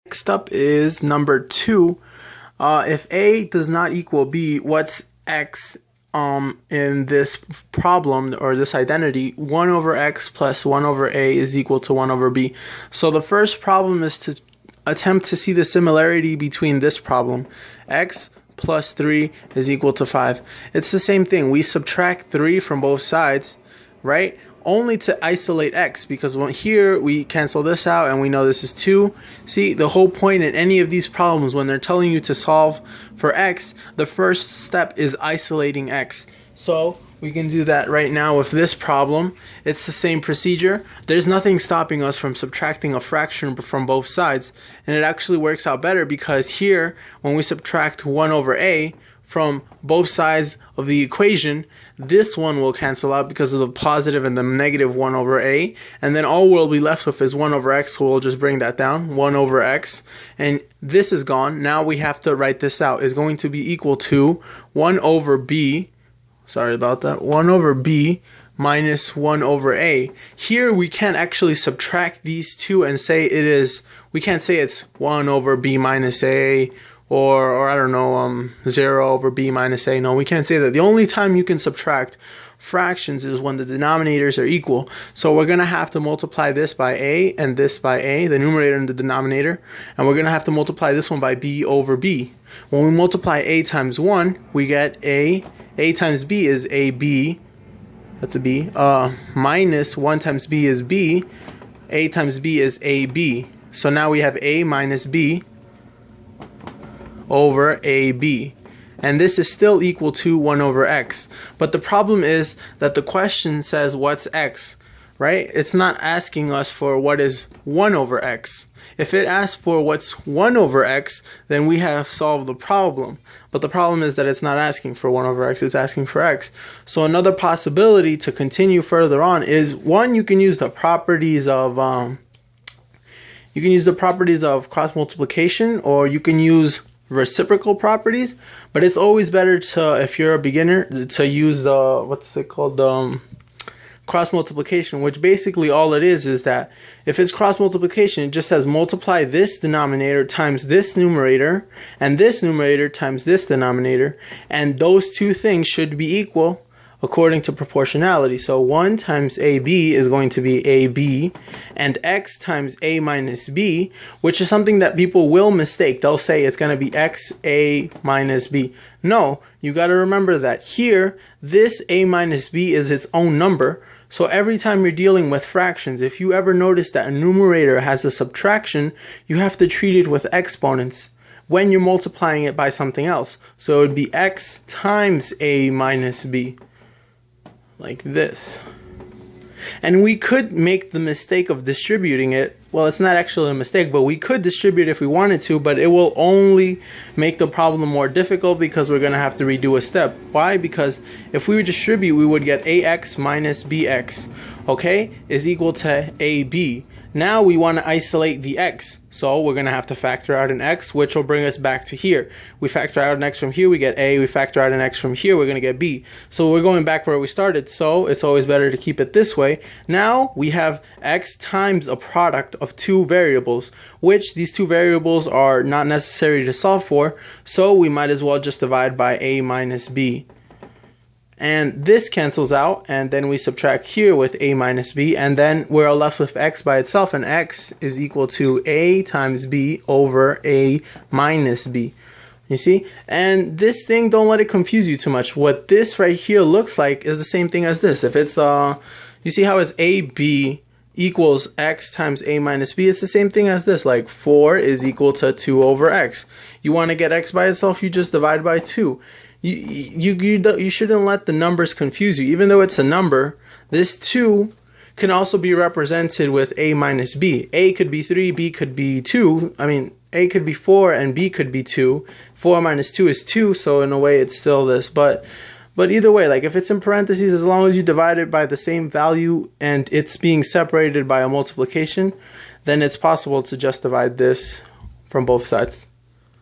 Next up is number 2. If A does not equal B, what's X in this problem or this identity? 1 over X plus 1 over A is equal to 1 over B. So the first problem is to attempt to see the similarity between this problem. X plus 3 is equal to 5. It's the same thing. We subtract 3 from both sides, right? Only to isolate X, because here we cancel this out and we know this is 2. See, the whole point in any of these problems, when they're telling you to solve for X, the first step is isolating X. So we can do that right now with this problem. It's the same procedure. There's nothing stopping us from subtracting a fraction from both sides, and it actually works out better because here, when we subtract 1 over A from both sides of the equation, this one will cancel out because of the positive and the negative 1 over A, and then all we'll be left with is 1 over X, so we'll just bring that down, 1 over X, and this is gone. Now we have to write this out. It's going to be equal to 1 over B, sorry about that, 1 over B minus 1 over A. Here we can't actually subtract these two and say it is, we can't say it's 1 over B minus A, or I don't know, 0 over B minus A. No, we can't say that. The only time you can subtract fractions is when the denominators are equal. So we're going to have to multiply this by A and this by A, the numerator and the denominator, and we're going to have to multiply this one by B over B. When we multiply A times 1, we get A. A times B is AB, that's a B, minus 1 times B is B. A times B is AB. So now we have A minus B over AB, and this is still equal to 1 over X. But the problem is that the question says what's X, right? It's not asking us for what is 1 over X. If it asks for what's 1 over X, then we have solved the problem. But the problem is that it's not asking for 1 over X, it's asking for X. So another possibility to continue further on is, one, you can use the properties of cross multiplication, or you can use reciprocal properties, but it's always better to, if you're a beginner, to use the, what's it called, the cross multiplication, which basically all it is that if it's cross multiplication, it just says multiply this denominator times this numerator and this numerator times this denominator, and those two things should be equal according to proportionality. So 1 times AB is going to be AB, and X times A minus B, which is something that people will mistake. They'll say it's going to be XA minus B. No, you got to remember that here, this A minus B is its own number. So every time you're dealing with fractions, if you ever notice that a numerator has a subtraction, you have to treat it with exponents when you're multiplying it by something else. So it would be X times A minus B, like this. And we could make the mistake of distributing it. Well, it's not actually a mistake, but we could distribute if we wanted to, but it will only make the problem more difficult because we're going to have to redo a step. Why? Because if we would distribute, we would get AX minus BX, okay, is equal to AB. Now we want to isolate the X, so we're going to have to factor out an X, which will bring us back to here. We factor out an X from here, we get A. We factor out an X from here, we're going to get B. So we're going back where we started, so it's always better to keep it this way. Now we have X times a product of two variables, which these two variables are not necessary to solve for, so we might as well just divide by A minus B. And this cancels out, and then we subtract here with A minus B, and then we're left with X by itself, and X is equal to A times B over A minus B. You see? And this thing, don't let it confuse you too much. What this right here looks like is the same thing as this. If it's, you see how it's AB equals X times A minus B? It's the same thing as this, like 4 is equal to 2 over X. You want to get X by itself, you just divide by 2. You shouldn't let the numbers confuse you. Even though it's a number, this 2 can also be represented with A minus B. A could be 3, B could be 2. I mean, A could be 4 and B could be 2. 4 minus 2 is 2, so in a way it's still this. But either way, like if it's in parentheses, as long as you divide it by the same value and it's being separated by a multiplication, then it's possible to just divide this from both sides.